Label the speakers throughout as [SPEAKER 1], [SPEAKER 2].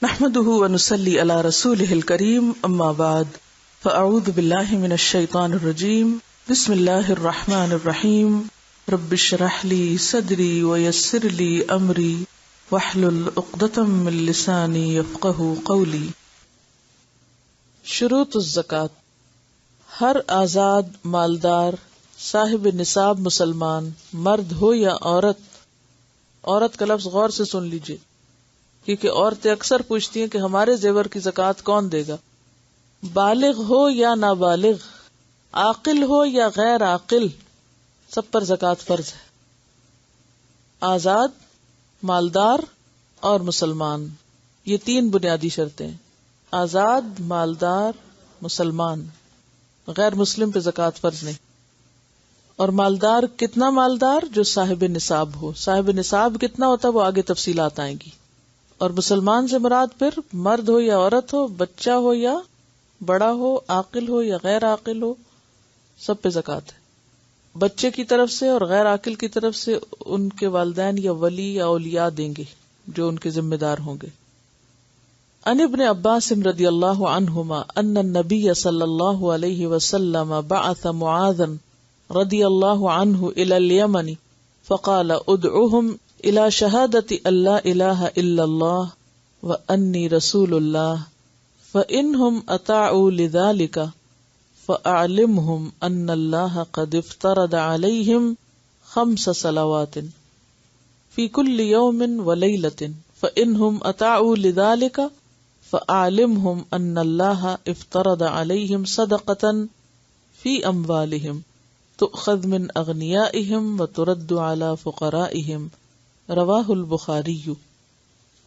[SPEAKER 1] نحمده ونصلي على رسوله الكريم اما بعد فاعوذ بالله من الشيطان الرجيم بسم الله الرحمن الرحيم رب اشرح لي صدري ويسر لي امري واحلل عقدة من لساني يفقهوا قولي. شروط الزکوٰۃ. ہر آزاد مالدار صاحب نصاب مسلمان مرد ہو یا عورت کا لفظ غور سے سن لیجئے، کیونکہ عورتیں اکثر پوچھتی ہیں کہ ہمارے زیور کی زکوٰۃ کون دے گا. بالغ ہو یا نابالغ، عاقل ہو یا غیر عاقل، سب پر زکوٰۃ فرض ہے. آزاد، مالدار اور مسلمان، یہ تین بنیادی شرطیں ہیں. آزاد، مالدار، مسلمان. غیر مسلم پہ زکوٰۃ فرض نہیں. اور مالدار کتنا مالدار؟ جو صاحب نصاب ہو. صاحب نصاب کتنا ہوتا ہے وہ آگے تفصیلات آئیں گی. اور مسلمان سے مراد پھر مرد ہو یا عورت ہو، بچہ ہو یا بڑا ہو، عاقل ہو یا غیر عاقل ہو، سب پہ زکوٰۃ ہے. بچے کی طرف سے اور غیر عاقل کی طرف سے ان کے والدین یا ولی یا اولیاء دیں گے جو ان کے ذمہ دار ہوں گے. عن ابن عباس رضی اللہ عنہما ان النبی صلی اللہ علیہ وسلم بعث معاذا رضی اللہ عنہ الى الیمن فقال ادعوهم الى شہادت ان لا الہ الا اللہ وانی رسول اللہ فانہم اطاعوا لذلك فاعلمهم ان اللہ قد افترض علیہم 5 صلوات فی کل یوم ولیلۃ فانہم اطاعوا لذلك فاعلمهم ان اللہ افترض علیہم صدقۃ فی اموالہم تؤخذ من اغنیائہم وترد علی فقرائہم. رواہ البخاری.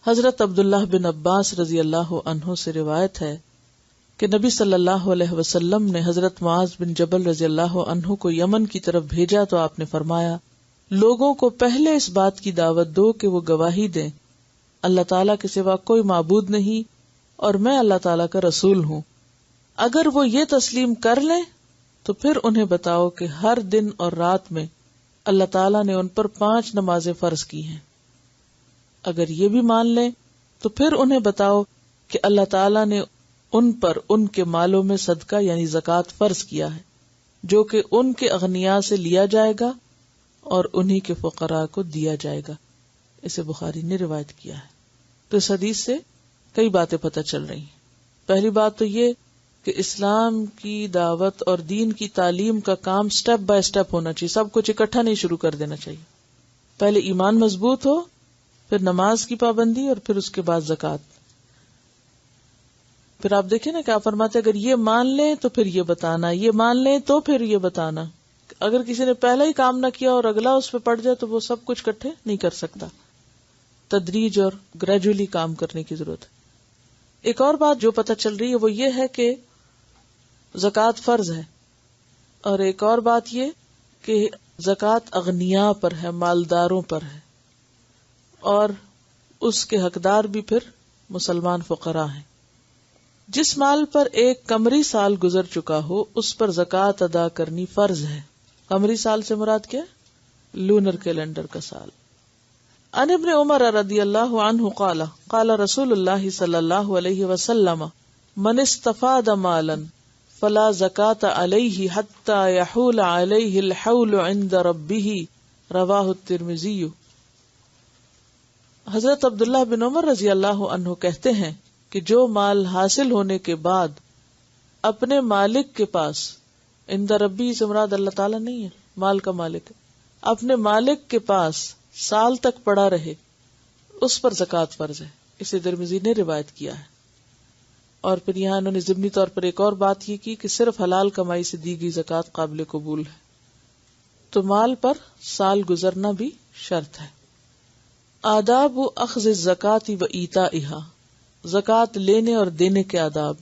[SPEAKER 1] حضرت عبداللہ بن عباس رضی اللہ عنہ سے روایت ہے کہ نبی صلی اللہ علیہ وسلم نے حضرت معاذ بن جبل رضی اللہ عنہ کو یمن کی طرف بھیجا تو آپ نے فرمایا، لوگوں کو پہلے اس بات کی دعوت دو کہ وہ گواہی دیں اللہ تعالیٰ کے سوا کوئی معبود نہیں اور میں اللہ تعالیٰ کا رسول ہوں. اگر وہ یہ تسلیم کر لیں تو پھر انہیں بتاؤ کہ ہر دن اور رات میں اللہ تعالیٰ نے ان پر 5 نمازیں فرض کی ہیں. اگر یہ بھی مان لیں تو پھر انہیں بتاؤ کہ اللہ تعالیٰ نے ان پر ان کے مالوں میں صدقہ یعنی زکوٰۃ فرض کیا ہے جو کہ ان کے اغنیاء سے لیا جائے گا اور انہی کے فقراء کو دیا جائے گا. اسے بخاری نے روایت کیا ہے. تو اس حدیث سے کئی باتیں پتہ چل رہی ہیں. پہلی بات تو یہ کہ اسلام کی دعوت اور دین کی تعلیم کا کام سٹیپ بائی سٹیپ ہونا چاہیے. سب کچھ اکٹھا نہیں شروع کر دینا چاہیے. پہلے ایمان مضبوط ہو، پھر نماز کی پابندی اور پھر اس کے بعد زکوٰۃ. پھر آپ دیکھیں نا کیا فرماتے، اگر یہ مان لیں تو پھر یہ بتانا، یہ مان لیں تو پھر یہ بتانا. اگر کسی نے پہلا ہی کام نہ کیا اور اگلا اس پہ پڑ جائے تو وہ سب کچھ اکٹھے نہیں کر سکتا. تدریج اور گریجولی کام کرنے کی ضرورت ہے. ایک اور بات جو پتہ چل رہی ہے وہ یہ ہے کہ زکوٰۃ فرض ہے، اور ایک اور بات یہ کہ زکوٰۃ اغنیاء پر ہے، مالداروں پر ہے، اور اس کے حقدار بھی پھر مسلمان فقراء ہیں. جس مال پر ایک قمری سال گزر چکا ہو اس پر زکوٰۃ ادا کرنی فرض ہے. قمری سال سے مراد کیا؟ لونر کیلنڈر کا سال. عن ابن عمر رضی اللہ عنہ قال قال رسول اللہ صلی اللہ علیہ وسلم من استفاد مالا فلا زکاة علیہ حتی یحول علیہ الحول عند ربہ. رواہ الترمذی. حضرت عبداللہ بن عمر رضی اللہ عنہ کہتے ہیں کہ جو مال حاصل ہونے کے بعد اپنے مالک کے پاس، عند ربی سے مراد اللہ تعالیٰ نہیں ہے، مال کا مالک ہے، اپنے مالک کے پاس سال تک پڑا رہے، اس پر زکوٰۃ فرض ہے. اسے ترمذی نے روایت کیا ہے. اور پھر یہاں انہوں نے ضمنی طور پر ایک اور بات یہ کی کہ صرف حلال کمائی سے دی گئی زکوٰۃ قابل قبول ہے. تو مال پر سال گزرنا بھی شرط ہے. آداب اخذ الزکاۃ و ایتائہا. زکوٰۃ لینے اور دینے کے آداب.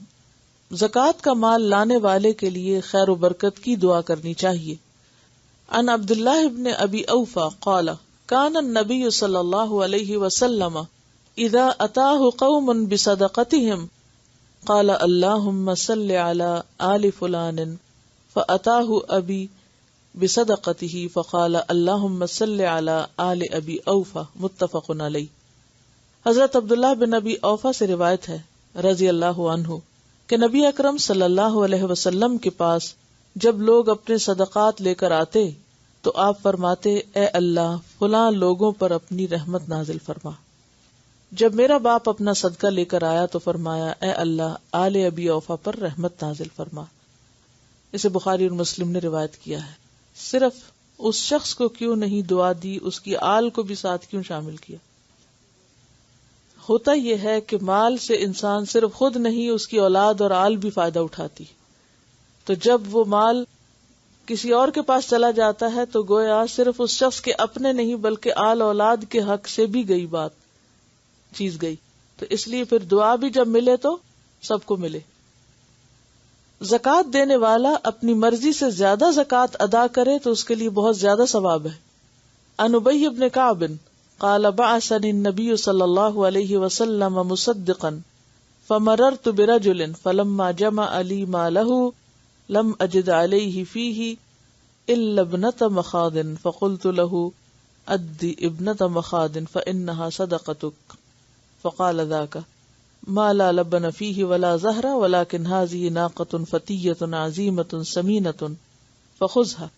[SPEAKER 1] زکوٰۃ کا مال لانے والے کے لیے خیر و برکت کی دعا کرنی چاہیے. عن عبداللہ ابن ابی اوفا قال کان النبی صلی اللہ علیہ وسلم اذا اتاہ قوم بصدقتہم قال اللہم صل علی آل فلان فاتاہ ابی بصدقتہ فقال اللہم صل علی آل ابی اوفا. متفق علیہ. حضرت عبداللہ بن ابی اوفا سے روایت ہے رضی اللہ عنہ کہ نبی اکرم صلی اللہ علیہ وسلم کے پاس جب لوگ اپنے صدقات لے کر آتے تو آپ فرماتے اے اللہ فلاں لوگوں پر اپنی رحمت نازل فرما. جب میرا باپ اپنا صدقہ لے کر آیا تو فرمایا اے اللہ آل ابی اوفا پر رحمت نازل فرما. اسے بخاری اور مسلم نے روایت کیا ہے. صرف اس شخص کو کیوں نہیں دعا دی, اس کی آل کو بھی ساتھ کیوں شامل کیا؟ ہوتا یہ ہے کہ مال سے انسان صرف خود نہیں اس کی اولاد اور آل بھی فائدہ اٹھاتی. تو جب وہ مال کسی اور کے پاس چلا جاتا ہے تو گویا صرف اس شخص کے اپنے نہیں بلکہ آل اولاد کے حق سے بھی گئی چیز گئی. تو اس لیے پھر دعا بھی جب ملے تو سب کو ملے. زکوٰۃ دینے والا اپنی مرضی سے زیادہ زکوٰۃ ادا کرے تو اس کے لیے بہت زیادہ ثواب ہے. عن ابی بن کعب قال بعثني النبي صلى الله عليه وسلم مصدقا فمررت برجل فلما جمع لي ماله لم اجد عليه فيه الا ابنة مخاض فقلت له ادي ابنة مخاض فانها صدقتك فقال ذاك ما لا لبن فيه ولا زهر ولكن هذه ناقة فتية عزيمة سمينة فخذها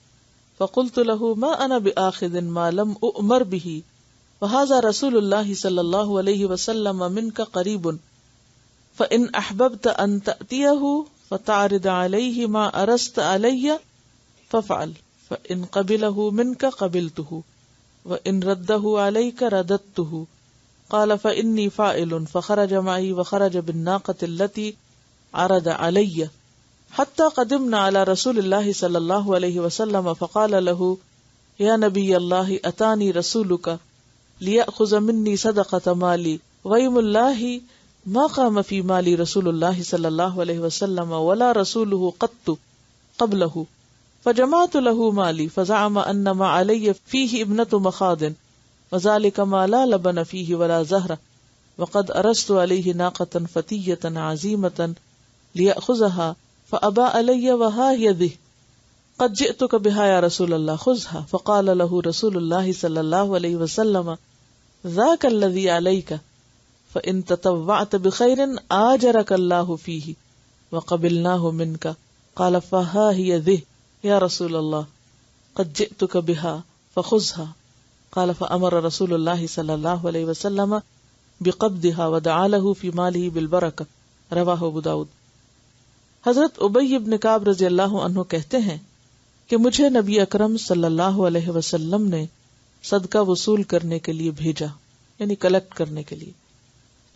[SPEAKER 1] فقلت له ما انا باخذ ما لم اؤمر به وهذا رسول الله صلى الله عليه وسلم منك قريب فإن أحببت أن تأتيه فتعرض عليه ما أرست علي فافعل فإن قبله منك قبلته وإن رده عليك رددته قال فإني فاعل فخرج معي وخرج بالناقة التي عرض علي حتى قدمنا على رسول الله صلى الله عليه وسلم فقال له يا نبي الله أتاني رسولك ليأخذ مني صدقة مالي ويم الله ما قام في مالي رسول الله صلى الله عليه وسلم ولا رسوله قط قبله فجمعت له مالي فزعم أن ما علي فيه ابنة مخاض وذلك ما لا لبن فيه ولا زهر وقد أرست عليه ناقة فتية عزيمة ليأخذها فأبى علي وها يده قد جئتك بها يا رسول الله خذها فقال له رسول الله صلى الله عليه وسلم ذاك الذي عليك فإن تطوعت بخير آجرك الله فيه وقبلناه منك قال فها هي ذه يا رسول الله قد جئتك بها فخذها قال فأمر رسول الله صلى الله عليه وسلم بقبضها ودعا له في ماله بالبركة رواه ابو داود. حضرت ابی بن کعب رضی اللہ عنہ کہتے ہیں کہ مجھے نبی اکرم صلی اللہ علیہ وسلم نے صدقہ وصول کرنے کے لیے بھیجا, یعنی کلیکٹ کرنے کے لیے.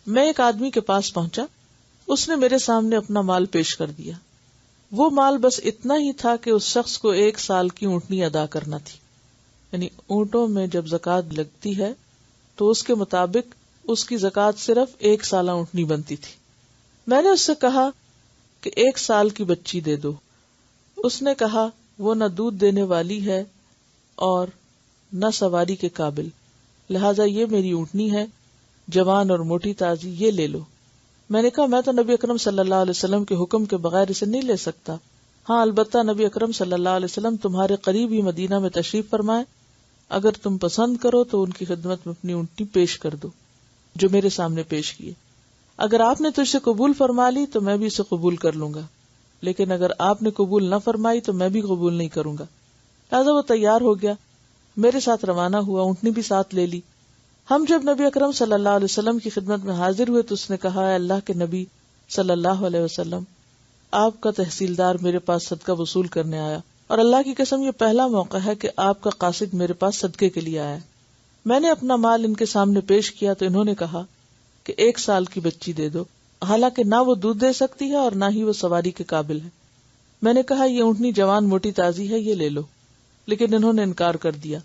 [SPEAKER 1] میں ایک آدمی کے پاس پہنچا, اس نے میرے سامنے اپنا مال پیش کر دیا. وہ مال بس اتنا ہی تھا کہ اس شخص کو 1 سال کی اونٹنی ادا کرنا تھی. یعنی اونٹوں میں جب زکوٰۃ لگتی ہے تو اس کے مطابق اس کی زکوٰۃ صرف 1 سالہ اونٹنی بنتی تھی. میں نے اس سے کہا کہ 1 سال کی بچی دے دو. اس نے کہا وہ نہ دودھ دینے والی ہے اور نہ سواری کے قابل, لہذا یہ میری اونٹنی ہے, جوان اور موٹی تازی, یہ لے لو. میں نے کہا میں تو نبی اکرم صلی اللہ علیہ وسلم کے حکم کے بغیر اسے نہیں لے سکتا. ہاں البتہ نبی اکرم صلی اللہ علیہ وسلم تمہارے قریب ہی مدینہ میں تشریف فرمائے, اگر تم پسند کرو تو ان کی خدمت میں اپنی اونٹنی پیش کر دو جو میرے سامنے پیش کیے. اگر آپ نے تجھ سے قبول فرما لی تو میں بھی اسے قبول کر لوں گا, لیکن اگر آپ نے قبول نہ فرمائی تو میں بھی قبول نہیں کروں گا. لہٰذا وہ تیار ہو گیا, میرے ساتھ روانہ ہوا, اونٹنی بھی ساتھ لے لی. ہم جب نبی اکرم صلی اللہ علیہ وسلم کی خدمت میں حاضر ہوئے تو اس نے کہا اے اللہ کے نبی صلی اللہ علیہ وسلم, آپ کا تحصیلدار میرے پاس صدقہ وصول کرنے آیا, اور اللہ کی قسم یہ پہلا موقع ہے کہ آپ کا قاصد میرے پاس صدقے کے لیے آیا. میں نے اپنا مال ان کے سامنے پیش کیا تو انہوں نے کہا کہ 1 سال کی بچی دے دو, حالانکہ نہ وہ دودھ دے سکتی ہے اور نہ ہی وہ سواری کے قابل ہے. میں نے کہا یہ اونٹنی جوان موٹی تازی ہے, یہ لے لو, لیکن انہوں نے انکار کر دیا.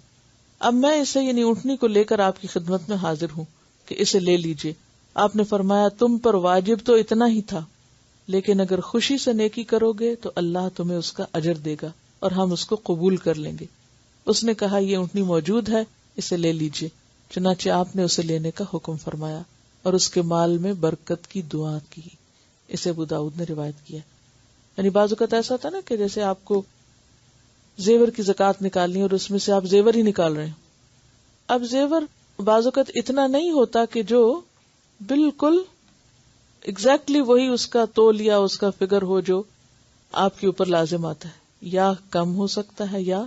[SPEAKER 1] اب میں اسے یعنی اونٹنی کو لے کر آپ کی خدمت میں حاضر ہوں کہ اسے لے لیجئے. آپ نے فرمایا تم پر واجب تو اتنا ہی تھا, لیکن اگر خوشی سے نیکی کرو گے تو اللہ تمہیں اس کا اجر دے گا اور ہم اس کو قبول کر لیں گے. اس نے کہا یہ اونٹنی موجود ہے, اسے لے لیجئے. چنانچہ آپ نے اسے لینے کا حکم فرمایا اور اس کے مال میں برکت کی دعا کی. اسے ابو داؤد نے روایت کیا. یعنی بعض اوقات ایسا ہوتا نا کہ جیسے آپ کو زیور کی زکوٰۃ نکالنی اور اس میں سے آپ زیور ہی نکال رہے ہیں. اب زیور بعض اوقات اتنا نہیں ہوتا کہ جو بالکل ایگزیکٹلی وہی اس کا تول یا اس کا فگر ہو جو آپ کے اوپر لازم آتا ہے، یا کم ہو سکتا ہے یا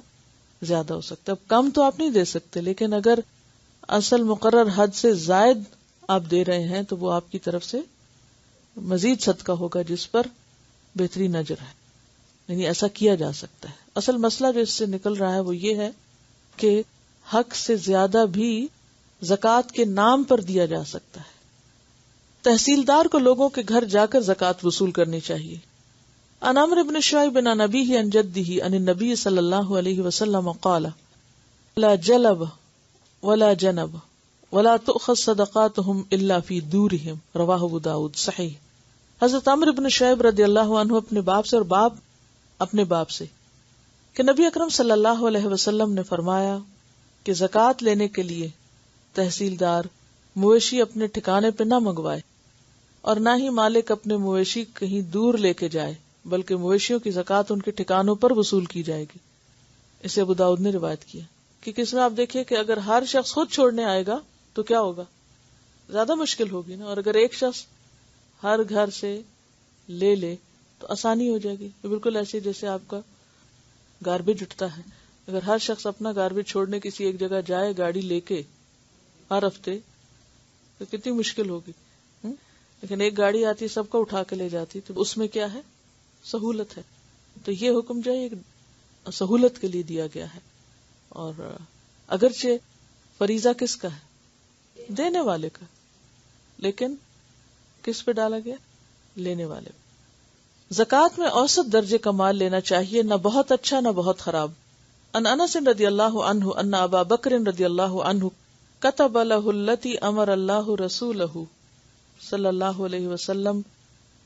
[SPEAKER 1] زیادہ ہو سکتا ہے. اب کم تو آپ نہیں دے سکتے، لیکن اگر اصل مقرر حد سے زائد آپ دے رہے ہیں تو وہ آپ کی طرف سے مزید صدقہ ہوگا جس پر بہترین اجر ہے. یعنی ایسا کیا جا سکتا ہے. اصل مسئلہ جو اس سے نکل رہا ہے وہ یہ ہے کہ حق سے زیادہ بھی زکوٰۃ کے نام پر دیا جا سکتا ہے. تحصیلدار کو لوگوں کے گھر جا کر زکوٰۃ وصول کرنی چاہیے. عن عمرو بن شعیب عن ابیہ عن جدہ عن النبی صلی اللہ علیہ وسلم قال لا جلب ولا جنب ولا تؤخذ صدقاتهم الا في دورهم رواہ ابو داؤد صحیح. حضرت عمرو بن شعیب رضی اللہ عنہ اپنے باپ سے اور باپ اپنے باپ سے کہ نبی اکرم صلی اللہ علیہ وسلم نے فرمایا کہ زکوٰۃ لینے کے لیے تحصیلدار مویشی اپنے ٹھکانے پہ نہ منگوائے اور نہ ہی مالک اپنے مویشی کہیں دور لے کے جائے، بلکہ مویشیوں کی زکوٰۃ ان کے ٹھکانوں پر وصول کی جائے گی. اسے ابو داؤد نے روایت کیا. کیونکہ اس میں آپ دیکھیے کہ اگر ہر شخص خود چھوڑنے آئے گا تو کیا ہوگا، زیادہ مشکل ہوگی نا. اور اگر ایک شخص ہر گھر سے لے لے تو آسانی ہو جائے گی. بالکل ایسے جیسے آپ کا گاربیج اٹھتا ہے، اگر ہر شخص اپنا گاربیج چھوڑنے کسی ایک جگہ جائے گاڑی لے کے ہر ہفتے تو کتنی مشکل ہوگی. لیکن ایک گاڑی آتی سب کو اٹھا کے لے جاتی، تو اس میں کیا ہے، سہولت ہے. تو یہ حکم جو ہے ایک سہولت کے لیے دیا گیا ہے. اور اگرچہ فریضہ کس کا ہے، دینے والے کا، لیکن کس پہ ڈالا گیا، لینے والے. زکوٰۃ میں اوسط درجے کا مال لینا چاہیے، نہ بہت اچھا نہ بہت خراب. ان انس رضی اللہ عنہ ان ابا بکر رضی اللہ عنہ کتب له التي امر اللہ رسولہ صلی اللہ علیہ وسلم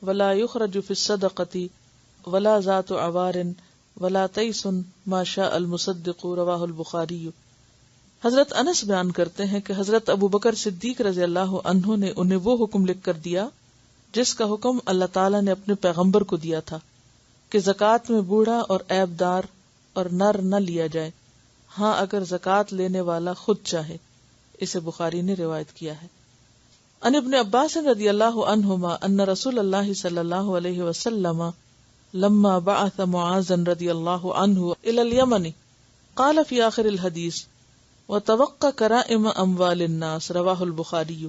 [SPEAKER 1] ولا يخرج في الصدقة ولا ذات عوار ولا تیس ما شاء المصدق رواہ البخاری. حضرت انس بیان کرتے ہیں کہ حضرت ابو بکر صدیق رضی اللہ عنہ نے انہیں وہ حکم لکھ کر دیا جس کا حکم اللہ تعالیٰ نے اپنے پیغمبر کو دیا تھا کہ زکوٰۃ میں بوڑھا اور عیب دار اور نر نہ لیا جائے، ہاں اگر زکوٰۃ لینے والا خود چاہے. اسے بخاری نے روایت کیا ہے. ان ابن عباس رضی اللہ عنہما ان رسول اللہ صلی اللہ علیہ وسلم لما بعث معاذا رضی اللہ عنہ الى اليمن قال فی آخر الحدیث وتوقع کرائم اموال الناس رواہ البخاری.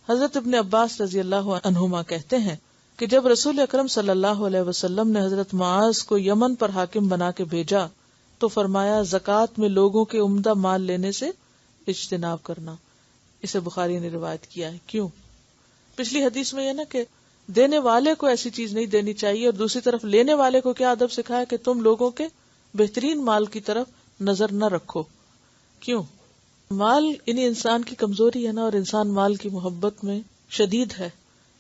[SPEAKER 1] حضرت ابن عباس رضی اللہ عنہما کہتے ہیں کہ جب رسول اکرم صلی اللہ علیہ وسلم نے حضرت معاذ کو یمن پر حاکم بنا کے بھیجا تو فرمایا زکوٰۃ میں لوگوں کے عمدہ مال لینے سے اجتناب کرنا. اسے بخاری نے روایت کیا ہے. کیوں؟ پچھلی حدیث میں یہ نا کہ دینے والے کو ایسی چیز نہیں دینی چاہیے، اور دوسری طرف لینے والے کو کیا ادب سکھایا کہ تم لوگوں کے بہترین مال کی طرف نظر نہ رکھو. کیوں؟ مال انہیں انسان کی کمزوری ہے نا، اور انسان مال کی محبت میں شدید ہے.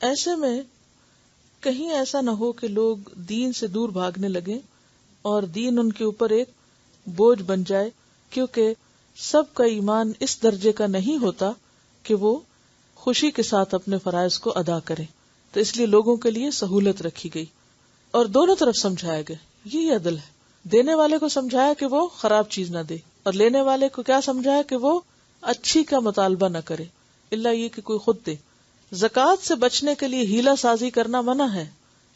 [SPEAKER 1] ایسے میں کہیں ایسا نہ ہو کہ لوگ دین سے دور بھاگنے لگیں اور دین ان کے اوپر ایک بوجھ بن جائے، کیونکہ سب کا ایمان اس درجے کا نہیں ہوتا کہ وہ خوشی کے ساتھ اپنے فرائض کو ادا کریں. تو اس لیے لوگوں کے لیے سہولت رکھی گئی اور دونوں طرف سمجھایا گیا. یہی عدل ہے. دینے والے کو سمجھایا کہ وہ خراب چیز نہ دے، اور لینے والے کو کیا سمجھایا کہ وہ اچھی کا مطالبہ نہ کرے، الا یہ کہ کوئی خود دے. زکوٰۃ سے بچنے کے لیے ہیلا سازی کرنا منع ہے.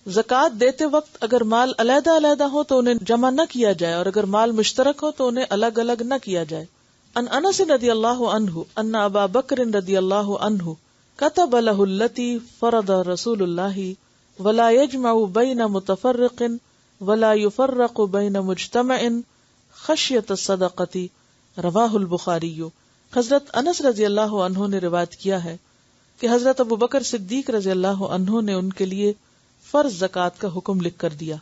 [SPEAKER 1] زکوٰۃ دیتے وقت اگر مال علیحدہ علیحدہ ہو تو انہیں جمع نہ کیا جائے، اور اگر مال مشترک ہو تو انہیں الگ الگ نہ کیا جائے. ان انس رضی اللہ عنہ ان ابا بکر رضی اللہ عنہ کتب له التي فرض رسول اللہ ولا يجمع بین متفرق ولا يفرق بین مجتمع خشیۃ الصدقة رواہ البخاری. حضرت انس رضی اللہ عنہ نے روایت کیا ہے کہ حضرت ابو بکر صدیق رضی اللہ عنہ نے ان کے لیے فرض زکوٰۃ کا حکم لکھ کر دیا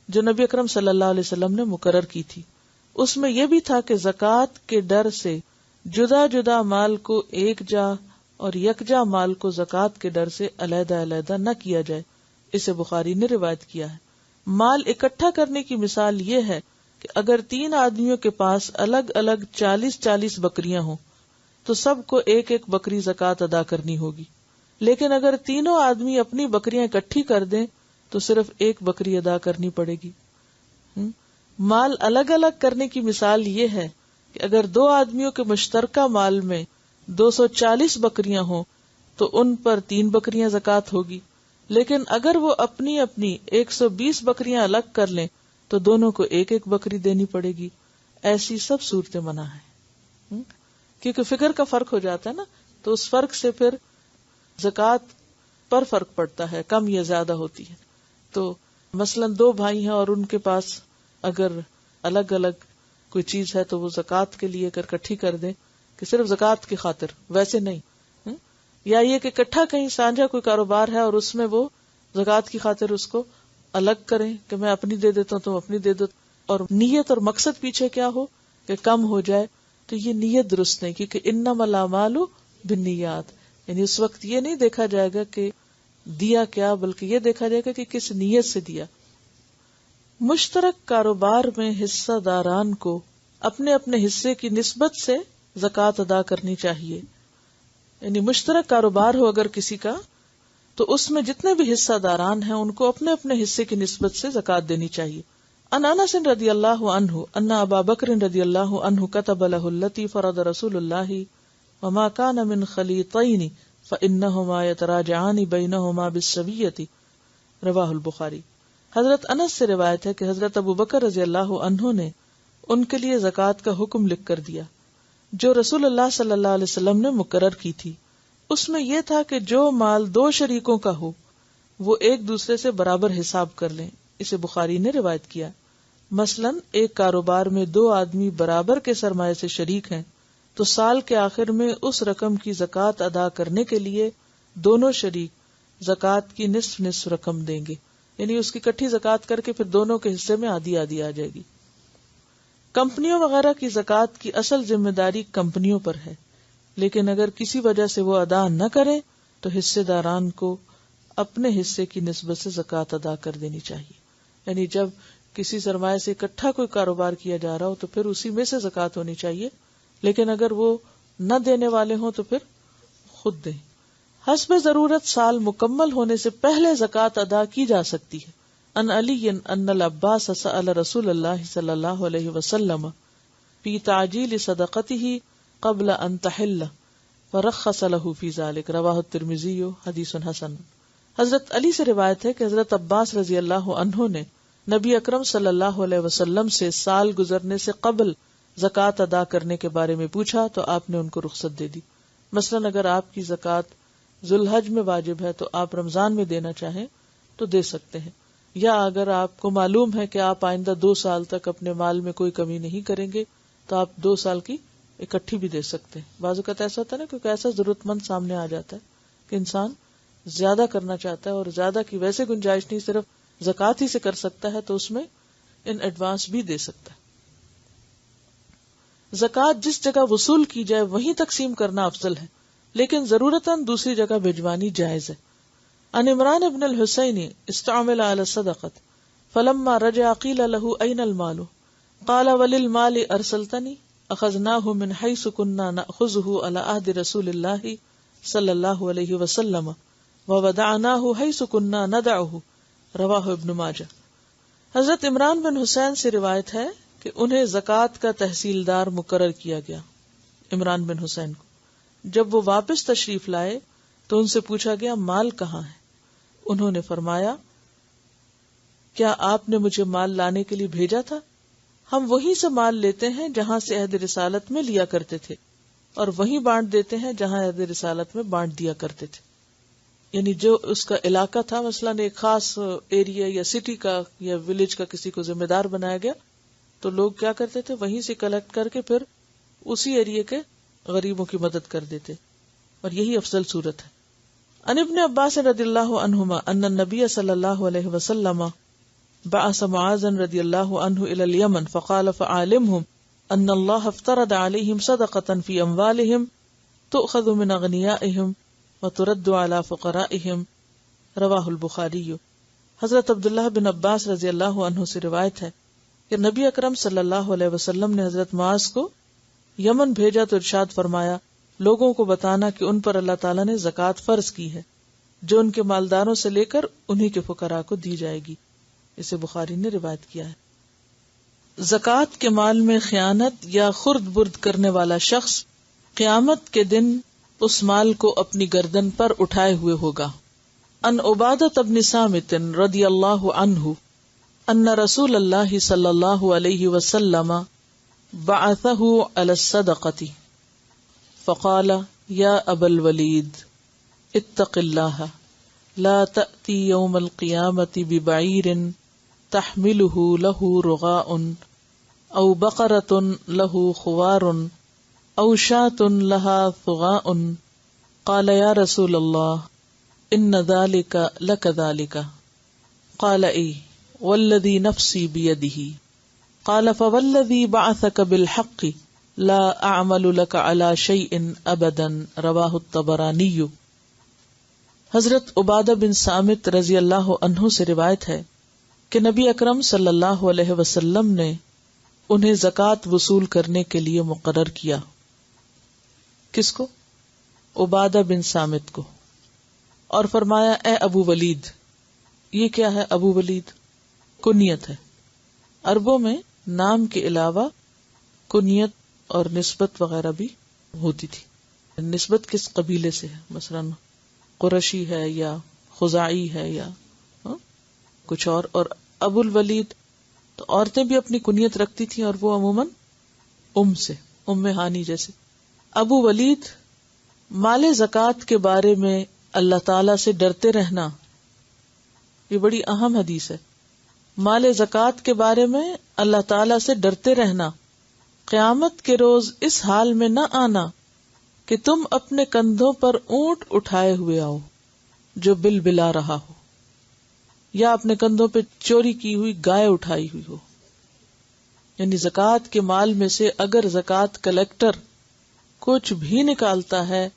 [SPEAKER 1] جو نبی اکرم صلی اللہ علیہ وسلم نے مقرر کی تھی. اس میں یہ بھی تھا کہ زکوٰۃ کے ڈر سے جدا جدا مال کو ایک جا اور یکجا مال کو زکوٰۃ کے ڈر سے علیحدہ علیحدہ نہ کیا جائے. اسے بخاری نے روایت کیا ہے. مال اکٹھا کرنے کی مثال یہ ہے کہ اگر 3 آدمیوں کے پاس الگ الگ 40 بکریاں ہوں تو سب کو ایک ایک بکری زکوٰۃ ادا کرنی ہوگی. لیکن اگر تینوں آدمی اپنی بکریاں اکٹھی کر دیں تو صرف ایک بکری ادا کرنی پڑے گی. مال الگ الگ کرنے کی مثال یہ ہے کہ اگر 2 آدمیوں کے مشترکہ مال میں 240 بکریاں ہوں تو ان پر 3 بکریاں زکوٰۃ ہوگی، لیکن اگر وہ اپنی اپنی 120 بکریاں الگ کر لیں تو دونوں کو 1 بکری دینی پڑے گی. ایسی سب صورتیں منع ہیں، کیونکہ فکر کا فرق ہو جاتا ہے نا، تو اس فرق سے پھر زکوٰۃ پر فرق پڑتا ہے، کم یا زیادہ ہوتی ہے. تو مثلا 2 بھائی ہیں اور ان کے پاس اگر الگ الگ کوئی چیز ہے تو وہ زکوٰۃ کے لیے اگر اکٹھی کر دیں کہ صرف زکوٰۃ کی خاطر، ویسے نہیں. یا یہ کہ اکٹھا کہیں سانجھا کوئی کاروبار ہے اور اس میں وہ زکوٰۃ کی خاطر اس کو الگ کریں کہ میں اپنی دے دیتا ہوں تم اپنی دے دو، اور نیت اور مقصد پیچھے کیا ہو کہ کم ہو جائے، تو یہ نیت درست نہیں، کیونکہ انما الاعمال بالنیات، یعنی اس وقت یہ نہیں دیکھا جائے گا کہ دیا کیا، بلکہ یہ دیکھا جائے گا کہ کس نیت سے دیا. مشترک کاروبار میں حصہ داران کو اپنے اپنے حصے کی نسبت سے زکوٰۃ ادا کرنی چاہیے. یعنی مشترک کاروبار ہو اگر کسی کا تو اس میں جتنے بھی حصہ داران ہیں ان کو اپنے اپنے حصے کی نسبت سے زکوٰۃ دینی چاہیے. عن انس رضی اللہ عنہ ان ابا بکر رضی اللہ عنہ كتب له التي فرض رسول اللہ وما كان من خلیطین فإنهما يتراجعان بينهما بالسوية رواہ البخاری. حضرت انس سے روایت ہے کہ حضرت ابو بکر رضی اللہ عنہ نے ان کے لیے زکوٰۃ کا حکم لکھ کر دیا جو رسول اللہ صلی اللہ علیہ وسلم نے مقرر کی تھی. اس میں یہ تھا کہ جو مال 2 شریکوں کا ہو وہ ایک دوسرے سے برابر حساب کر لیں. اسے بخاری نے روایت کیا. مثلا ایک کاروبار میں 2 آدمی برابر کے سرمایہ سے شریک ہیں تو سال کے آخر میں اس رقم کی زکوٰۃ ادا کرنے کے لیے دونوں شریک زکوٰۃ کی نصف رقم دیں گے، یعنی اس کی اکٹھی زکوٰۃ کر کے پھر دونوں کے حصے میں آدھی آدھی آ جائے گی. کمپنیوں وغیرہ کی زکوٰۃ کی اصل ذمہ داری کمپنیوں پر ہے، لیکن اگر کسی وجہ سے وہ ادا نہ کرے تو حصے داران کو اپنے حصے کی نسبت سے زکوٰۃ ادا کر دینی چاہیے. یعنی جب کسی سرمایہ سے اکٹھا کوئی کاروبار کیا جا رہا ہو تو پھر اسی میں سے زکوٰۃ ہونی چاہیے، لیکن اگر وہ نہ دینے والے ہوں تو پھر خود دیں. حسب ضرورت سال مکمل ہونے سے پہلے زکوٰۃ ادا کی جا سکتی ہے. ان علی ان العباس سأل رسول اللہ صلی اللہ علیہ وسلم فی تعجیل صدقته قبل ان تحل فرخص له فی ذلک رواہ الترمذی حدیث حسن. حضرت علی سے روایت ہے کہ حضرت عباس رضی اللہ عنہ نے نبی اکرم صلی اللہ علیہ وسلم سے سال گزرنے سے قبل زکوٰۃ ادا کرنے کے بارے میں پوچھا تو آپ نے ان کو رخصت دے دی. مثلا اگر آپ کی زکوٰۃ ذوالحج میں واجب ہے تو آپ رمضان میں دینا چاہیں تو دے سکتے ہیں، یا اگر آپ کو معلوم ہے کہ آپ آئندہ 2 سال تک اپنے مال میں کوئی کمی نہیں کریں گے تو آپ 2 سال کی اکٹھی بھی دے سکتے ہیں. بعض اوقات ایسا ہوتا ہے نا، کیونکہ ایسا ضرورت مند سامنے آ جاتا ہے کہ انسان زیادہ کرنا چاہتا ہے اور زیادہ کی ویسے گنجائش نہیں، صرف زکوٰۃ ہی سے کر سکتا ہے تو اس میں ان ایڈوانس بھی دے سکتا ہے. زکوٰۃ جس جگہ وصول کی جائے وہیں تقسیم کرنا افضل ہے، لیکن ضرورتاً دوسری جگہ بھجوانی جائز ہے. ان عمران ابن الحسین استعمل على الصدقۃ فلما رجع قیل له این المال قال وللمال ارسلتنی اخذناه من حيث كنا ناخذه على عهد رسول اللہ صلی اللہ علیہ وسلم وودعناه حيث كنا ندعه رواہ ابن ماجہ. حضرت عمران بن حسین سے روایت ہے کہ انہیں زکوٰۃ کا تحصیلدار مقرر کیا گیا. عمران بن حسین کو جب وہ واپس تشریف لائے تو ان سے پوچھا گیا مال کہاں ہے؟ انہوں نے فرمایا کیا آپ نے مجھے مال لانے کے لیے بھیجا تھا؟ ہم وہیں سے مال لیتے ہیں جہاں سے عہد رسالت میں لیا کرتے تھے اور وہیں بانٹ دیتے ہیں جہاں عہد رسالت میں بانٹ دیا کرتے تھے. یعنی جو اس کا علاقہ تھا، مثلا ایک خاص ایریا یا سٹی کا یا ولیج کا کسی کو ذمہ دار بنایا گیا تو لوگ کیا کرتے تھے، وہیں سے کلیکٹ کر کے پھر اسی ایریا کے غریبوں کی مدد کر دیتے، اور یہی افضل صورت ہے. ان ابن عباس رضی اللہ عنہما ان النبی صلی اللہ علیہ وسلم بعث معاذ رضی اللہ عنہ الى اليمن فقال فعالمهم ان اللہ افترض علیہم صدقۃ فی اموالہم تؤخذ من اغنیائہم وترد على فقرائہم رواہ البخاری. حضرت عبداللہ بن عباس رضی اللہ عنہ سے روایت ہے کہ نبی اکرم صلی اللہ علیہ وسلم نے حضرت معاذ کو یمن بھیجا تو ارشاد فرمایا لوگوں کو بتانا کہ ان پر اللہ تعالیٰ نے زکوٰۃ فرض کی ہے جو ان کے مالداروں سے لے کر انہی کے فقراء کو دی جائے گی. اسے بخاری نے روایت کیا ہے. زکوٰۃ کے مال میں خیانت یا خرد برد کرنے والا شخص قیامت کے دن اس مال کو اپنی گردن پر اٹھائے ہوئے ہوگا. ان عبادۃ بن صامت رضی اللہ عنہ ان رسول اللہ صلی اللہ علیہ وسلم بعثہ علی الصدقۃ فقال یا ابا الولید اتق اللہ لا تأتی یوم القیامۃ ببعیر تحملہ لہ رغاء او بقرۃ لہ خوار او شاۃ لہا ثغاء. قال یا رسول اللہ ان ذلک لکذلک. قال ای والذی نفسی بیدہ. قال فوالذی بعثک بالحق لا اعمل لک علی شیء ابدا. رواہ الطبرانی. حضرت عبادہ بن صامت رضی اللہ عنہ سے روایت ہے کہ نبی اکرم صلی اللہ علیہ وسلم نے انہیں زکوٰۃ وصول کرنے کے لیے مقرر کیا. کس کو؟ عبادہ بن صامت کو. اور فرمایا اے ابو ولید. یہ کیا ہے ابو ولید؟ کنیت ہے. عربوں میں نام کے علاوہ کنیت اور نسبت وغیرہ بھی ہوتی تھی. نسبت کس قبیلے سے ہے؟ مثلا قرشی ہے یا خزاعی ہے یا کچھ اور ابو الولید تو عورتیں بھی اپنی کنیت رکھتی تھیں اور وہ عموماً سے ام ہانی جیسے. ابو ولید مال زکوٰۃ کے بارے میں اللہ تعالی سے ڈرتے رہنا، یہ بڑی اہم حدیث ہے. مال زکوٰۃ کے بارے میں اللہ تعالی سے ڈرتے رہنا، قیامت کے روز اس حال میں نہ آنا کہ تم اپنے کندھوں پر اونٹ اٹھائے ہوئے آؤ جو بل بلا رہا ہو، یا اپنے کندھوں پہ چوری کی ہوئی گائے اٹھائی ہوئی ہو. یعنی زکوٰۃ کے مال میں سے اگر زکوٰۃ کلیکٹر کچھ بھی نکالتا ہے،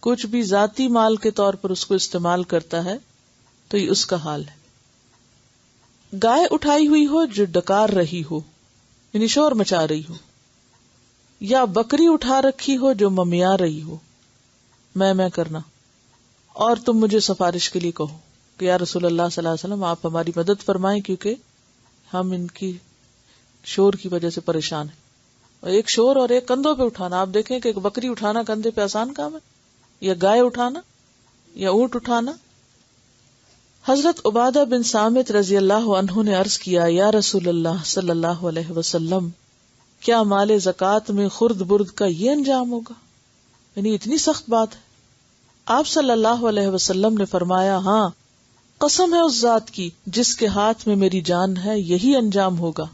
[SPEAKER 1] کچھ بھی ذاتی مال کے طور پر اس کو استعمال کرتا ہے تو یہ اس کا حال ہے. گائے اٹھائی ہوئی ہو جو ڈکار رہی ہو یعنی شور مچا رہی ہو، یا بکری اٹھا رکھی ہو جو ممیا رہی ہو، میں کرنا، اور تم مجھے سفارش کے لیے کہو کہ یا رسول اللہ صلی اللہ علیہ وسلم آپ ہماری مدد فرمائیں کیونکہ ہم ان کی شور کی وجہ سے پریشان ہیں. اور ایک شور اور ایک کندھوں پہ اٹھانا، آپ دیکھیں کہ ایک بکری اٹھانا کندھے پہ آسان کام ہے، یا گائے اٹھانا یا اونٹ اٹھانا. حضرت عبادہ بن صامت رضی اللہ عنہ نے عرض کیا یا رسول اللہ صلی اللہ علیہ وسلم کیا مال زکوٰۃ میں خرد برد کا یہ انجام ہوگا؟ یعنی اتنی سخت بات ہے. آپ صلی اللہ علیہ وسلم نے فرمایا ہاں، قسم ہے اس ذات کی جس کے ہاتھ میں میری جان ہے، یہی انجام ہوگا.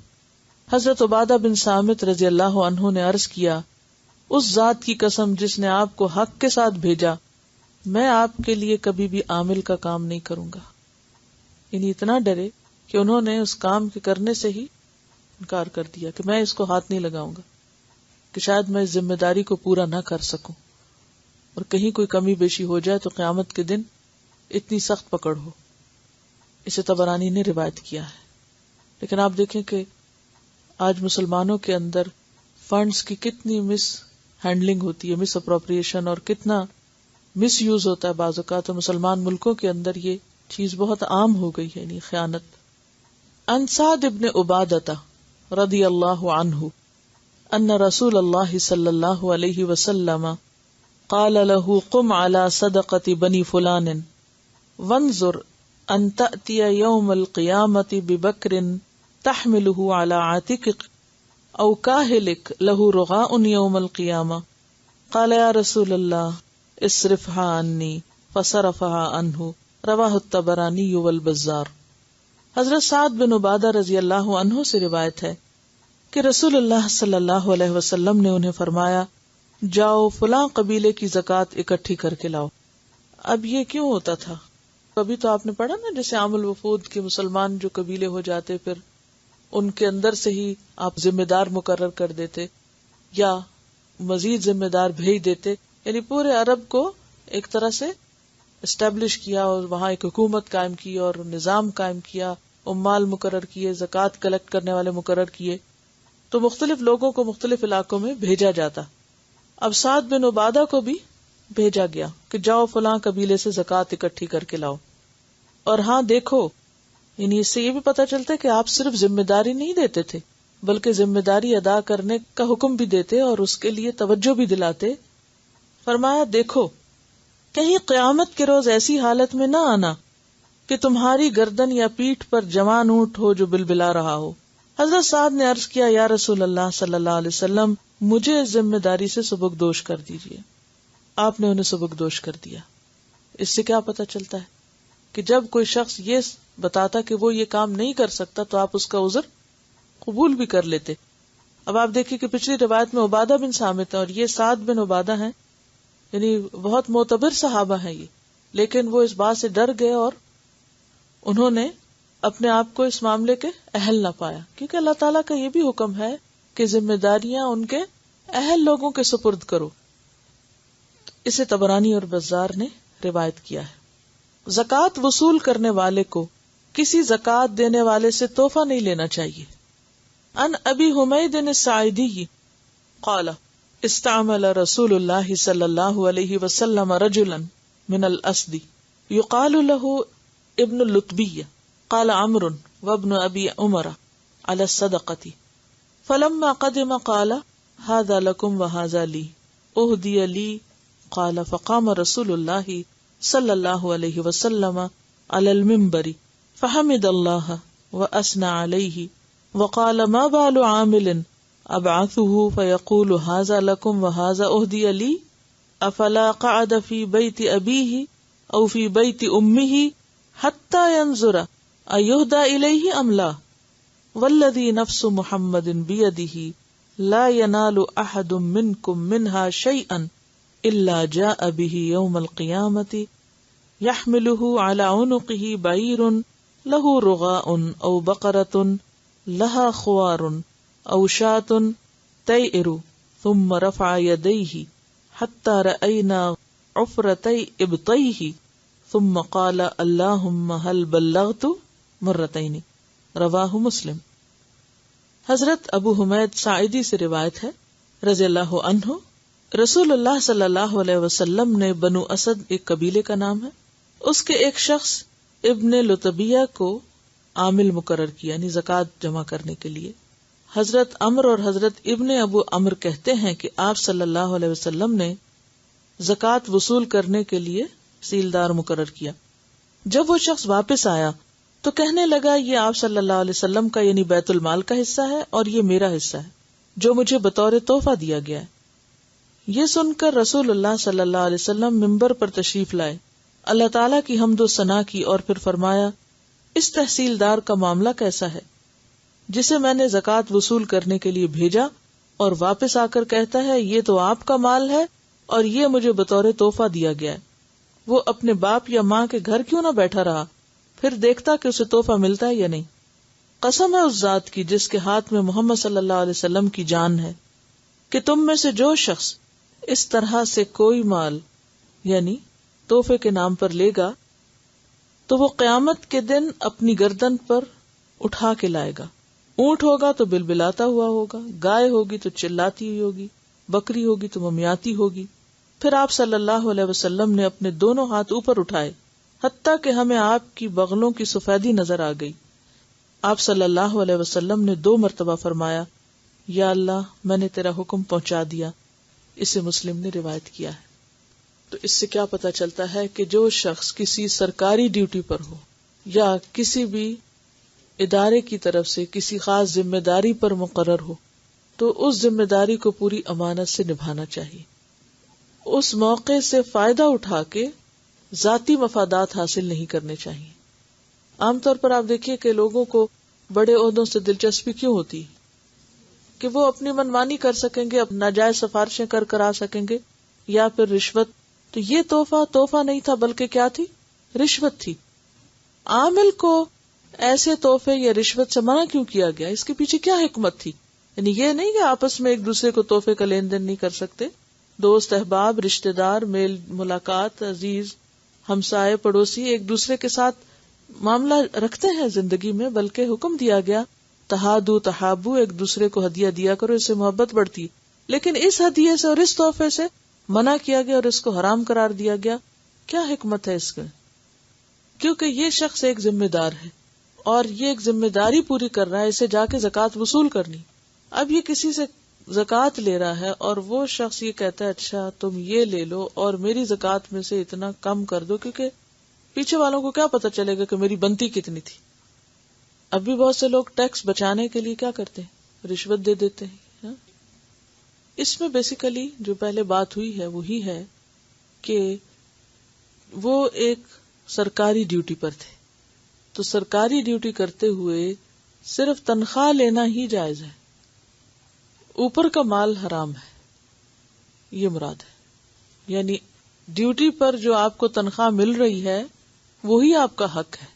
[SPEAKER 1] حضرت عبادہ بن صامت رضی اللہ عنہ نے عرض کیا اس ذات کی قسم جس نے آپ کو حق کے ساتھ بھیجا، میں آپ کے لیے کبھی بھی عامل کا کام نہیں کروں گا. یعنی اتنا ڈرے کہ انہوں نے اس کام کے کرنے سے ہی انکار کر دیا کہ میں اس کو ہاتھ نہیں لگاؤں گا، کہ شاید میں اس ذمہ داری کو پورا نہ کر سکوں اور کہیں کوئی کمی بیشی ہو جائے تو قیامت کے دن اتنی سخت پکڑ ہو. اسے طبرانی نے روایت کیا ہے. لیکن آپ دیکھیں کہ آج مسلمانوں کے اندر فنڈز کی کتنی مس ہینڈلنگ ہوتی ہے، مس اپروپریشن، اور کتنا مس یوز ہوتا ہے بعض اوقات. مسلمان ملکوں کے اندر یہ چیز بہت عام ہو گئی ہے، یعنی خیانت. ان سعد ابن عبادہ رضی اللہ عنہ ان رسول اللہ صلی اللہ علیہ وسلم قال له قم على صدقة بني فلان وانظر ان تأتي يوم القيامة ببكر تحمله على عاتقك او كاهلك له رغاء يوم القيامة. قال يا رسول الله اصرفها عني فصرفها عنه. رواہ الطبرانی والبزار. حضرت سعد بن عبادہ رضی اللہ عنہ سے روایت ہے کہ رسول اللہ صلی اللہ علیہ وسلم نے انہیں فرمایا جاؤ فلاں قبیلے کی زکوٰۃ اکٹھی کر کے لاؤ. اب یہ کیوں ہوتا تھا؟ کبھی تو آپ نے پڑھا نا، جیسے عام الوفود کے مسلمان جو قبیلے ہو جاتے پھر ان کے اندر سے ہی آپ ذمہ دار مقرر کر دیتے یا مزید ذمہ دار بھیج دیتے. یعنی پورے عرب کو ایک طرح سے اسٹیبلش کیا اور وہاں ایک حکومت قائم کی اور نظام قائم کیا، عمال مقرر کیے، زکوٰۃ کلیکٹ کرنے والے مقرر کیے، تو مختلف لوگوں کو مختلف علاقوں میں بھیجا جاتا. اب سعد بن عبادہ کو بھی بھیجا گیا کہ جاؤ فلاں قبیلے سے زکوٰۃ اکٹھی کر کے لاؤ. اور ہاں دیکھو، یعنی اس سے یہ بھی پتہ چلتا ہے کہ آپ صرف ذمہ داری نہیں دیتے تھے بلکہ ذمہ داری ادا کرنے کا حکم بھی دیتے اور اس کے لیے توجہ بھی دلاتے فرمایا دیکھو کہیں قیامت کے روز ایسی حالت میں نہ آنا کہ تمہاری گردن یا پیٹھ پر جوان اونٹ ہو جو بلبلا رہا ہو۔ حضرت سعد نے عرض کیا یا رسول اللہ صلی اللہ علیہ وسلم مجھے اس ذمہ داری سے سبکدوش کر دیجیے۔ آپ نے انہیں سبکدوش کر دیا۔ اس سے کیا پتہ چلتا ہے کہ جب کوئی شخص یہ بتاتا کہ وہ یہ کام نہیں کر سکتا تو آپ اس کا عذر قبول بھی کر لیتے۔ اب آپ دیکھیں کہ پچھلی روایت میں عبادہ بن صامت ہے اور یہ سعد بن عبادہ ہیں، یعنی بہت معتبر صحابہ ہیں یہ، لیکن وہ اس بات سے ڈر گئے اور انہوں نے اپنے آپ کو اس معاملے کے اہل نہ پایا، کیونکہ اللہ تعالیٰ کا یہ بھی حکم ہے کہ ذمہ داریاں ان کے اہل لوگوں کے سپرد کرو۔ اسے طبرانی اور بزار نے روایت کیا ہے۔ زکوٰۃ وصول کرنے والے کو کسی زکوٰۃ دینے والے سے تحفہ نہیں لینا چاہیے۔ عن ابی حمید الساعدی قال استعمل رسول اللہ صلی اللہ علیہ وسلم رجلا من الاسد یقال له ابن اللتبی قال عمرو وابن ابی عمر على الصدقة فلما قدم قال هذا لكم وهذا لي اهدي لي قال فقام رسول الله صلی اللہ علیہ وسلم علی المنبر فحمد اللہ واثنى علیہ وقال ما بال عامل ابعثه فيقول هذا لكم وهذا اهدي لي افلا قعد في بيت ابيه او في بيت امه حتى ينظر ايهدى اليه ام لا والذي نفس محمد بيده لا ينال احد منكم منها شيئا الا جاء به يوم القيامة يحمله على عنقه بعير له رغاء او بقرة لها خوار او شاة تيئر ثم رفع يديه حتى رأينا عفرتي ابطيه ثم قال اللهم هل بلغت مرتين رواہ مسلم۔ حضرت ابو حمید ساعدی سے روایت ہے رضی اللہ عنہ، رسول اللہ صلی اللہ علیہ وسلم نے بنو اسد ایک قبیلے کا نام ہے، اس کے ایک شخص ابن لتبیہ کو عامل مقرر کیا، یعنی زکوٰۃ جمع کرنے کے لیے۔ حضرت عمر اور حضرت ابن ابو عمر کہتے ہیں کہ آپ صلی اللہ علیہ وسلم نے زکوٰۃ وصول کرنے کے لیے سیلدار مقرر کیا۔ جب وہ شخص واپس آیا تو کہنے لگا یہ آپ صلی اللہ علیہ وسلم کا یعنی بیت المال کا حصہ ہے اور یہ میرا حصہ ہے جو مجھے بطور تحفہ دیا گیا ہے۔ یہ سن کر رسول اللہ صلی اللہ علیہ وسلم منبر پر تشریف لائے، اللہ تعالیٰ کی حمد و ثنا کی اور پھر فرمایا اس تحصیلدار کا معاملہ کیسا ہے جسے میں نے زکوٰۃ وصول کرنے کے لیے بھیجا اور واپس آ کر کہتا ہے یہ تو آپ کا مال ہے اور یہ مجھے بطور تحفہ دیا گیا ہے۔ وہ اپنے باپ یا ماں کے گھر کیوں نہ بیٹھا رہا، پھر دیکھتا کہ اسے تحفہ ملتا ہے یا نہیں۔ قسم ہے اس ذات کی جس کے ہاتھ میں محمد صلی اللہ علیہ وسلم کی جان ہے کہ تم میں سے جو شخص اس طرح سے کوئی مال یعنی تحفے کے نام پر لے گا تو وہ قیامت کے دن اپنی گردن پر اٹھا کے لائے گا۔ اونٹ ہوگا تو بلبلاتا ہوا ہوگا، گائے ہوگی تو چلاتی ہوئی ہوگی، بکری ہوگی تو ممیاتی ہوگی۔ پھر آپ صلی اللہ علیہ وسلم نے اپنے دونوں ہاتھ اوپر اٹھائے حتیٰ کہ ہمیں آپ کی بغلوں کی سفیدی نظر آ گئی۔ آپ صلی اللہ علیہ وسلم نے 2 مرتبہ فرمایا یا اللہ میں نے تیرا حکم پہنچا دیا۔ اسے مسلم نے روایت کیا ہے۔ تو اس سے کیا پتہ چلتا ہے کہ جو شخص کسی سرکاری ڈیوٹی پر ہو یا کسی بھی ادارے کی طرف سے کسی خاص ذمہ داری پر مقرر ہو تو اس ذمہ داری کو پوری امانت سے نبھانا چاہیے، اس موقع سے فائدہ اٹھا کے ذاتی مفادات حاصل نہیں کرنے چاہیے۔ عام طور پر آپ دیکھیے کہ لوگوں کو بڑے عہدوں سے دلچسپی کیوں ہوتی کہ وہ اپنی منمانی کر سکیں گے، ناجائز سفارشیں کر آ سکیں گے، یا پھر رشوت۔ تو یہ تحفہ نہیں تھا بلکہ کیا تھی؟ رشوت تھی۔ عامل کو ایسے تحفے یا رشوت سے منع کیوں کیا گیا؟ اس کے پیچھے کیا حکمت تھی؟ یعنی یہ نہیں کہ آپس میں ایک دوسرے کو تحفے کا لین دین نہیں کر سکتے، دوست احباب رشتہ دار میل ملاقات عزیز ہمسائے پڑوسی ایک دوسرے کے ساتھ معاملہ رکھتے ہیں زندگی میں، بلکہ حکم دیا گیا تہادو تحابو، ایک دوسرے کو ہدیہ دیا کرو، اس سے محبت بڑھتی ہے۔ لیکن اس ہدیے سے اور اس تحفے سے منع کیا گیا اور اس کو حرام قرار دیا گیا۔ کیا حکمت ہے اس میں؟ کیونکہ یہ شخص ایک ذمہ دار ہے اور یہ ایک ذمہ داری پوری کر رہا ہے، اسے جا کے زکوٰۃ وصول کرنی۔ اب یہ کسی سے زکوٰۃ لے رہا ہے اور وہ شخص یہ کہتا ہے اچھا تم یہ لے لو اور میری زکوٰۃ میں سے اتنا کم کر دو، کیونکہ پیچھے والوں کو کیا پتا چلے گا کہ میری بنتی کتنی تھی. اب بھی بہت سے لوگ ٹیکس بچانے کے لیے کیا کرتے ہیں، رشوت دے دیتے ہیں. اس میں بیسیکلی جو پہلے بات ہوئی ہے وہی ہے کہ وہ ایک سرکاری ڈیوٹی پر تھے، تو سرکاری ڈیوٹی کرتے ہوئے صرف تنخواہ لینا ہی جائز ہے، اوپر کا مال حرام ہے، یہ مراد ہے. یعنی ڈیوٹی پر جو آپ کو تنخواہ مل رہی ہے وہی آپ کا حق ہے.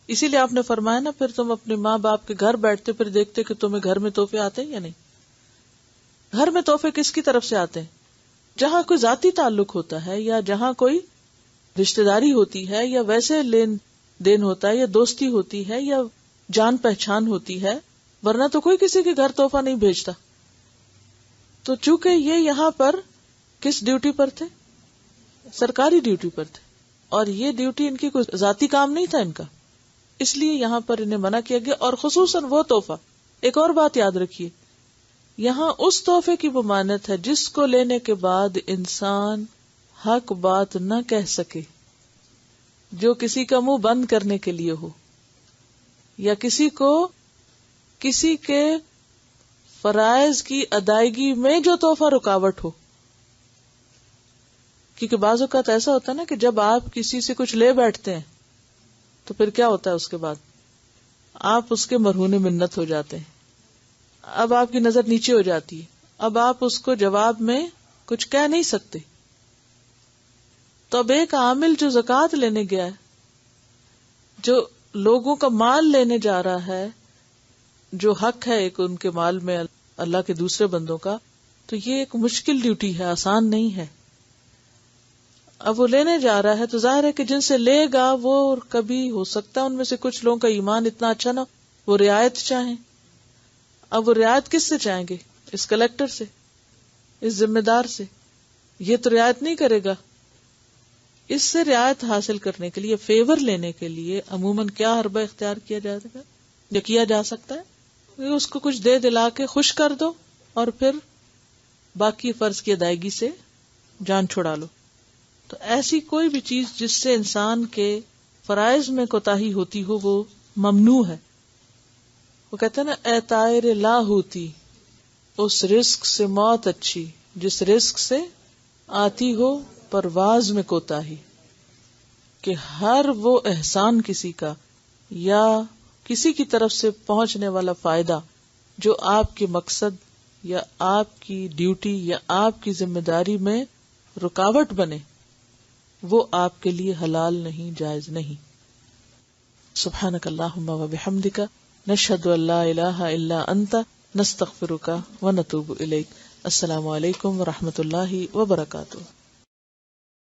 [SPEAKER 1] اسی لیے آپ نے فرمایا نا پھر تم اپنے ماں باپ کے گھر بیٹھتے پھر دیکھتے کہ تمہیں گھر میں تحفے آتے ہیں یا نہیں. گھر میں تحفے کس کی طرف سے آتے ہیں؟ جہاں کوئی ذاتی تعلق ہوتا ہے یا جہاں کوئی رشتہ داری ہوتی ہے یا ویسے لین دین ہوتا ہے یا دوستی ہوتی ہے یا جان پہچان ہوتی ہے، ورنہ تو کوئی کسی کے گھر تحفہ نہیں بھیجتا. تو چونکہ یہ یہاں پر کس ڈیوٹی پر تھے؟ سرکاری ڈیوٹی پر تھے، اور یہ ڈیوٹی ان کی کوئی ذاتی کام نہیں تھا ان کا، اس لیے یہاں پر انہیں منع کیا گیا. اور خصوصاً وہ تحفہ، ایک اور بات یاد رکھیے، یہاں اس تحفے کی ممانعت ہے جس کو لینے کے بعد انسان حق بات نہ کہہ سکے، جو کسی کا منہ بند کرنے کے لیے ہو، یا کسی کو کسی کے فرائض کی ادائیگی میں جو تحفہ رکاوٹ ہو. کیونکہ بعض اوقات ایسا ہوتا ہے نا کہ جب آپ کسی سے کچھ لے بیٹھتے ہیں تو پھر کیا ہوتا ہے، اس کے بعد آپ اس کے مرہون منت ہو جاتے ہیں، اب آپ کی نظر نیچے ہو جاتی ہے، اب آپ اس کو جواب میں کچھ کہہ نہیں سکتے. تو اب ایک عامل جو زکوٰۃ لینے گیا ہے، جو لوگوں کا مال لینے جا رہا ہے، جو حق ہے ایک ان کے مال میں اللہ کے دوسرے بندوں کا، تو یہ ایک مشکل ڈیوٹی ہے، آسان نہیں ہے. اب وہ لینے جا رہا ہے تو ظاہر ہے کہ جن سے لے گا وہ کبھی ہو سکتا ہے ان میں سے کچھ لوگوں کا ایمان اتنا اچھا نہ، وہ رعایت چاہیں. اب وہ رعایت کس سے چاہیں گے؟ اس کلیکٹر سے، اس ذمہ دار سے. یہ تو رعایت نہیں کرے گا. اس سے رعایت حاصل کرنے کے لیے، فیور لینے کے لیے عموماً کیا حربہ اختیار کیا جائے گا یا کیا جا سکتا ہے؟ اس کو کچھ دے دلا کے خوش کر دو اور پھر باقی فرض کی ادائیگی سے جان چھڑا لو. تو ایسی کوئی بھی چیز جس سے انسان کے فرائض میں کوتاہی ہوتی ہو وہ ممنوع ہے. وہ کہتے ہیں نا، اے طائر لا ہوتی، اس رزق سے موت اچھی جس رزق سے آتی ہو پرواز میں کوتاہی. کہ ہر وہ احسان کسی کا یا کسی کی طرف سے پہنچنے والا فائدہ جو آپ کے مقصد یا آپ کی ڈیوٹی یا آپ کی ذمہ داری میں رکاوٹ بنے، وہ آپ کے لیے حلال نہیں، جائز نہیں. سبحانک اللہم و بحمدک، نشہد ان لا الہ الا انت، نستغفرک و نتوب الیک. السلام علیکم و رحمۃ اللہ وبرکاتہ.